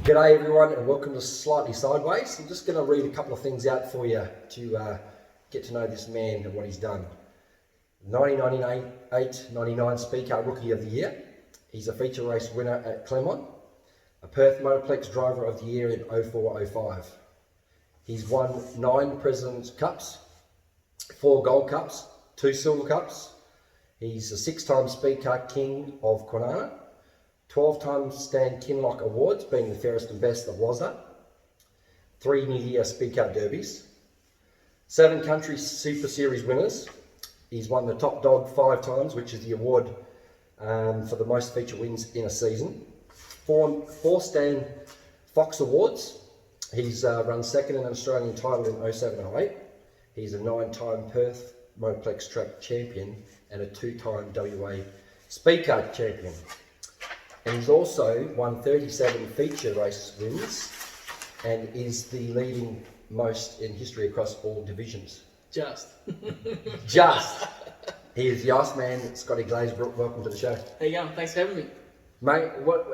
G'day everyone and welcome to Slightly Sideways. I'm just going to read a couple of things out for you to get to know this man and what he's done. 1998-99 Speed Car Rookie of the Year. He's a feature race winner at Clermont. A Perth Motorplex Driver of the Year in 04-05. He's won 9 President's Cups, 4 Gold Cups, 2 Silver Cups. He's a 6-time Speed Car King of Kwinana. 12 times Stan Kinlock Awards, being the fairest and best of WASDA. 3 New Year Speed Car Derbies. 7 Country Super Series winners. He's won the Top Dog 5 times, which is the award for the most feature wins in a season. 4 Stan Fox Awards. He's run second in an Australian title in 07-08. He's a 9-time Perth Motorplex Track Champion and a 2-time WA Speed Car Champion. And he's also won 37 feature race wins and is the leading most in history across all divisions. Just. He is the Iceman, Scotty Glazebrook. Welcome to the show. How you going? Thanks for having me. Mate,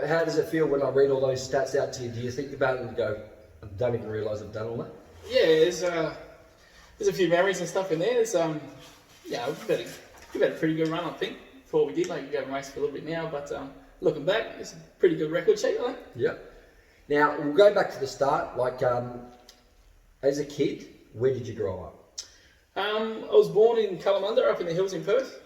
how does it feel when I read all those stats out to you? Do you think about it and go, I don't even realise I've done all that? Yeah, there's a few memories and stuff in there. We've had a pretty good run, I think, for what we did. Like, we haven't raced for a little bit now, but looking back, it's a pretty good record sheet, I think. Yeah. Now, we'll go back to the start. Like, as a kid, where did you grow up? I was born in Kalamunda, up in the hills in Perth.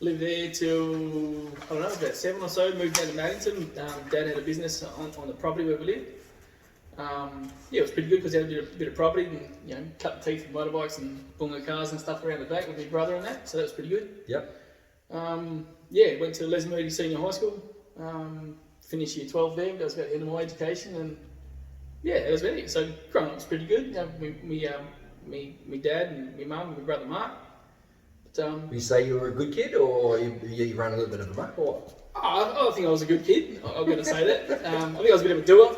Lived there till, I don't know, about 7 or so. Moved down to Maddington. Dad had a business on the property where we lived. It was pretty good because he had a bit of property and, cut the teeth of motorbikes and bunga cars and stuff around the back with my brother and that. So that was pretty good. Yep. Went to Les Moody Senior High School. Finished year 12 there. That was about the end of my education, and that was about it. So growing up was pretty good. Me dad and my mum and my brother Mark. But, you say you were a good kid, or you ran a little bit of a muck, or? I think I was a good kid. I'm going to say that. I think I was a bit of a doer.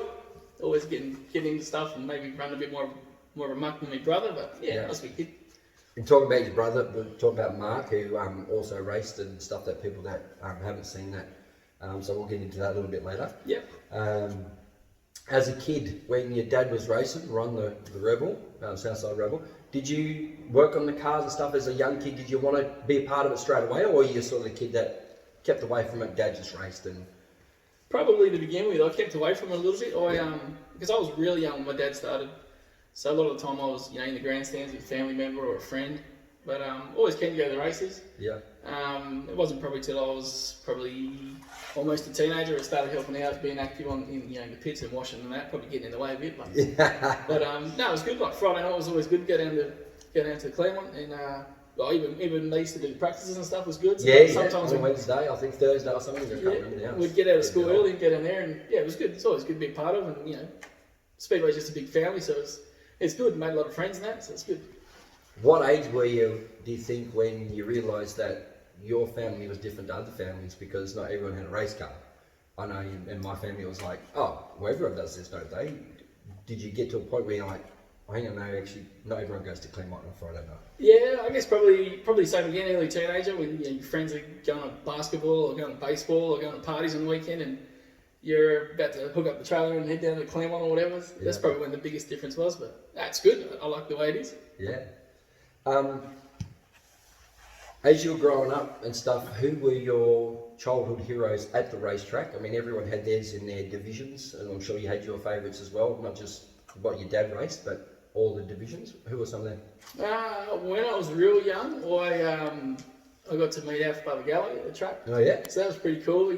Always getting into stuff and maybe run a bit more of a muck than my brother. But I was a good kid. And talking about your brother, we'll talk about Mark, who also raced and stuff that people that haven't seen that. So we'll get into that a little bit later. Yep. As a kid, when your dad was racing, run the Rebel, Southside Rebel, did you work on the cars and stuff as a young kid? Did you want to be a part of it straight away, or were you sort of the kid that kept away from it, dad just raced? And probably to begin with, I kept away from it a little bit. Because I was really young when my dad started. So a lot of the time I was, in the grandstands with a family member or a friend, but always keen to go to the races. Yeah. It wasn't probably till I was almost a teenager I started helping out, being active in the pits and washing and that, probably getting in the way a bit. But it was good. Like Friday night was always good to go down to Clermont, and even they used to do practices and stuff was good. So sometimes on Wednesday, I think Thursday or something. We'd get out of school early and get in there, and it was good. It's always good to be a part of, and Speedway's just a big family, so it's good. Made a lot of friends and that, so it's good. What age do you think, when you realised that your family was different to other families, because not everyone had a race car? I know in my family it was like, well, everyone does this, don't they? Did you get to a point where you're like, hang on, no, actually, not everyone goes to Clermont on Friday night? Yeah, I guess probably same again, early teenager, when your friends are going to basketball or going to baseball or going to parties on the weekend, and you're about to hook up the trailer and head down to Clermont or whatever. Yeah. That's probably when the biggest difference was, but that's good. I like the way it is. Yeah. As you were growing up and stuff, who were your childhood heroes at the racetrack? I mean, everyone had theirs in their divisions, and I'm sure you had your favourites as well, not just what your dad raced, but all the divisions. Who were some of them? When I was real young, I got to meet Alf Bubba Galley at the track. Oh yeah? So that was pretty cool. I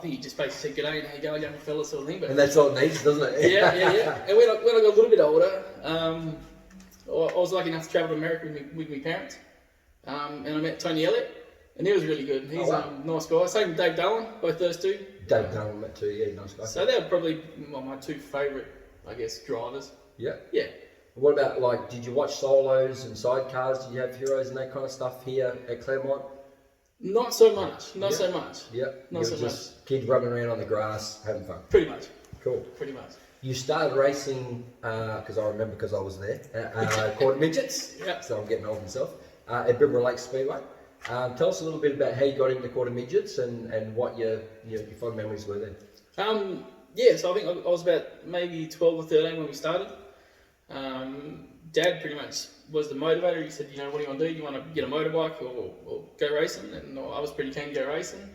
think he just basically said, "G'day, how you going, young fella," sort of thing. But, and that's all it needs, doesn't it? Yeah. And when I got a little bit older, I was lucky enough to travel to America with my parents, and I met Tony Elliott, and he was really good. He's a nice guy. Same with Dave Dallin, both those two. Dave Dallin met too, yeah, nice guy. So they were probably my 2 favourite, I guess, drivers. Yeah. Yeah. What about, did you watch solos and sidecars? Did you have heroes and that kind of stuff here at Clermont? Not so much. So much. Yeah. Not so much. Kids running around on the grass, having fun. Pretty much. Cool. Pretty much. You started racing, because I remember because I was there, quarter midgets, so I'm getting old myself, at Bibra Lake Speedway. Tell us a little bit about how you got into quarter midgets and what your fond memories were then. Yeah, so I think I was about maybe 12 or 13 when we started. Dad pretty much was the motivator. He said, what do you want to do? You want to get a motorbike or go racing? And I was pretty keen to go racing.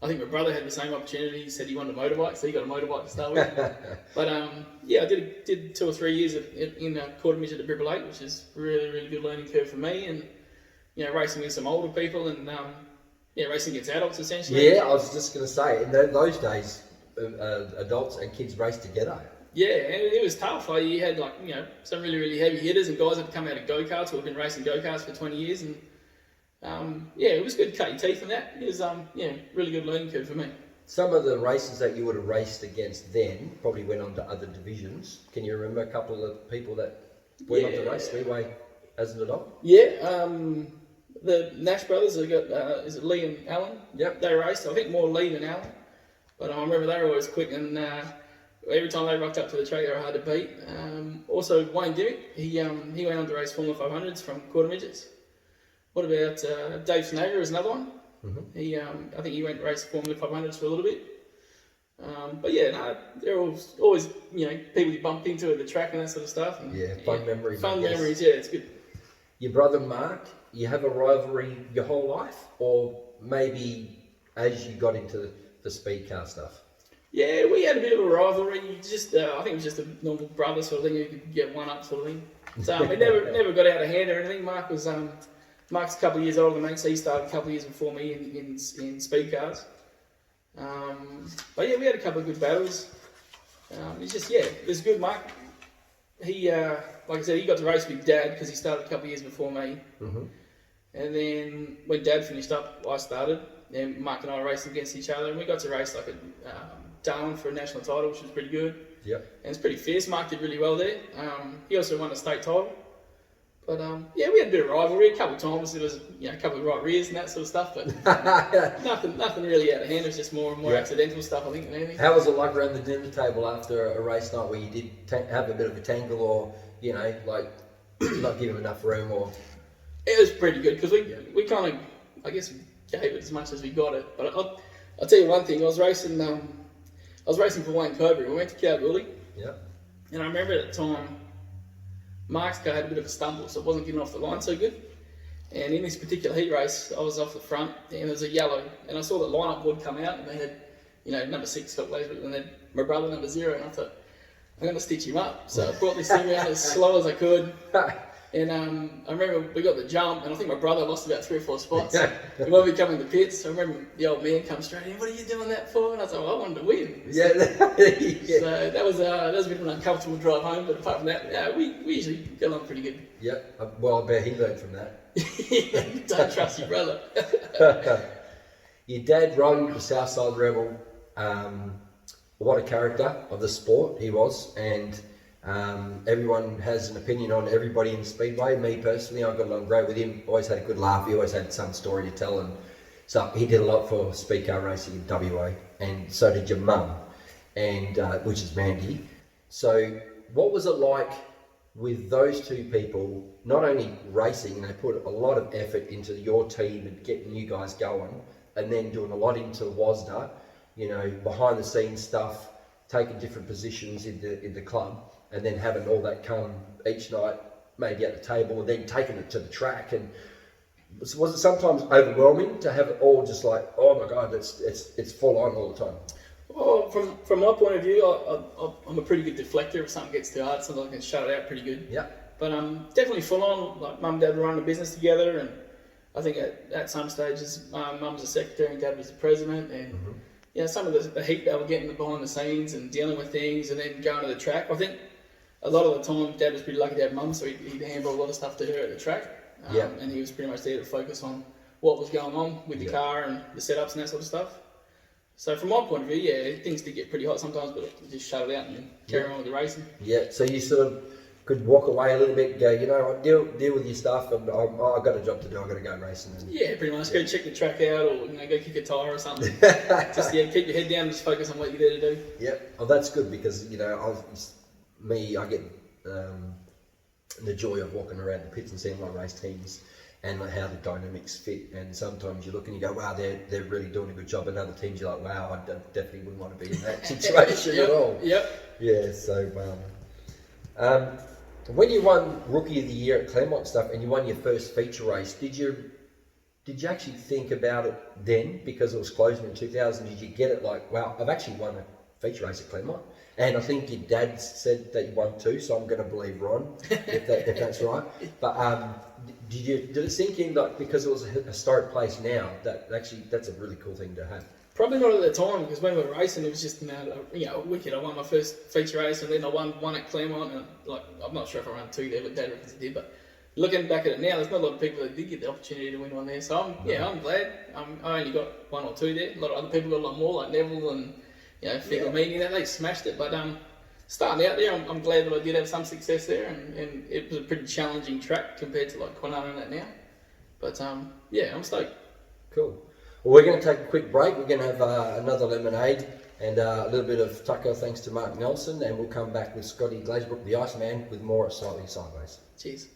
I think my brother had the same opportunity. He said he wanted a motorbike, so he got a motorbike to start with. But yeah, I did 2 or 3 years in a quarter midget at Bribble 8, which is really, really good learning curve for me. And racing with some older people and racing against adults essentially. Yeah, I was just going to say, in those days, adults and kids raced together. Yeah, and it was tough. You had some really, really heavy hitters and guys that had come out of go-karts who had been racing go-karts for 20 years. And it was good to cut your teeth in that. It was really good learning curve for me. Some of the races that you would have raced against then probably went on to other divisions. Can you remember a couple of people that went on to race Speedway as an adult? Yeah, the Nash brothers, they got, is it Lee and Alan? Yep. They raced, I think more Lee than Alan. But I remember they were always quick and every time they rocked up to the track they were hard to beat. Also Wayne Dimmick, he went on to race Formula 500s from quarter midgets. What about Dave Snager is another one. Mm-hmm. I think he went to race Formula 500s for a little bit. But yeah, no, they're always people you bumped into at the track and that sort of stuff. And, fun memories. Fun memories, yeah, it's good. Your brother Mark, you have a rivalry your whole life, or maybe as you got into the speed car stuff? Yeah, we had a bit of a rivalry. Just I think it was just a normal brother sort of thing. You could get one up sort of thing. So it never got out of hand or anything. Mark's a couple of years older than me, so he started a couple of years before me in speed cars. But yeah, we had a couple of good battles. It's just it was good. Mark, he like I said, he got to race with Dad because he started a couple of years before me. Mm-hmm. And then when Dad finished up, I started. And Mark and I raced against each other, and we got to race like at Darwin for a national title, which was pretty good. Yep. And it's pretty fierce. Mark did really well there. He also won a state title. But we had a bit of rivalry a couple of times. There was a couple of right rears and that sort of stuff, but nothing really out of hand. It was just more and more accidental stuff, I think, than anything. How was it like around the dinner table after a race night where you did have a bit of a tangle, or like not give him enough room, or? It was pretty good because we kind of, I guess, gave it as much as we got it. But I'll tell you one thing. I was racing for Wayne Cobra. We went to Kalgoorlie. Yeah. And I remember at the time, Mark's car had a bit of a stumble, so it wasn't getting off the line so good. And in this particular heat race, I was off the front, and there was a yellow, and I saw the lineup board come out, and they had, number 6, Scotty Glazebrook, and then my brother, number 0, and I thought, I'm going to stitch him up. So I brought this thing around as slow as I could. And I remember we got the jump, and I think my brother lost about 3 or 4 spots. And when we come in the pits, I remember the old man come straight in, what are you doing that for? And I was like, well, I wanted to win. Yeah. So that was a bit of an uncomfortable drive home, but apart from that, we usually get along pretty good. Yep. Well, I bet he learned from that. Don't trust your brother. Your dad rode the Southside Rebel. What a character of the sport he was, and everyone has an opinion on everybody in Speedway. Me personally, I got along great with him. Always had a good laugh. He always had some story to tell, and so he did a lot for speed car racing in WA, and so did your mum, and which is Mandy. So, what was it like with those two people? Not only racing, they put a lot of effort into your team and getting you guys going, and then doing a lot into WASDA, behind the scenes stuff, taking different positions in the club. And then having all that come each night, maybe at the table, and then taking it to the track. And was it sometimes overwhelming to have it all just like, oh my God, it's full on all the time? Well, from my point of view, I'm a pretty good deflector. If something gets too hard, sometimes I can shut it out pretty good. Yeah. But definitely full on. Like Mum and Dad were running a business together, and I think at some stages, Mum was the secretary and Dad was the president, and some of the heat they were getting behind the scenes and dealing with things, and then going to the track. I think a lot of the time, Dad was pretty lucky to have Mum, so he'd handle a lot of stuff to her at the track. And he was pretty much there to focus on what was going on with the car and the setups and that sort of stuff. So from my point of view, things did get pretty hot sometimes, but you just shut it out and carry on with the racing. Yeah, so you sort of could walk away a little bit and go, deal with your stuff, and I've got a job to do, I've got to go racing. Yeah, pretty much. Go check the track out, or go kick a tyre or something. Just keep your head down and just focus on what you're there to do. Yep. Well, that's good because, I get the joy of walking around the pits and seeing my race teams and like how the dynamics fit. And sometimes you look and you go, wow, they're really doing a good job. And other teams, you're like, wow, I definitely wouldn't want to be in that situation at all. Yep. Yeah, so when you won Rookie of the Year at Claremont and stuff, and you won your first feature race, did you actually think about it then, because it was closing in 2000? Did you get it like, wow, I've actually won a feature race at Claremont? And I think your dad said that you won too, so I'm going to believe Ron if that's right. But did it sink in, like, because it was a historic place now, that's a really cool thing to have? Probably not at the time, because when we were racing, it was just wicked. I won my first feature race, and then I won one at Claremont, and like, I'm not sure if I ran two there, but Dad reckons I did. But looking back at it now, there's not a lot of people that did get the opportunity to win one there. So I'm glad. I only got one or two there. A lot of other people got a lot more, like Neville and Figlomini. They smashed it. But starting out there, I'm glad that I did have some success there, and it was a pretty challenging track compared to like Quinana and that now. But I'm stoked. Cool. Well, we're going to take a quick break. We're going to have another lemonade and a little bit of tucker thanks to Mark Nelson, and we'll come back with Scotty Glazebrook, the Iceman, with more Slightly Sideways. Cheers.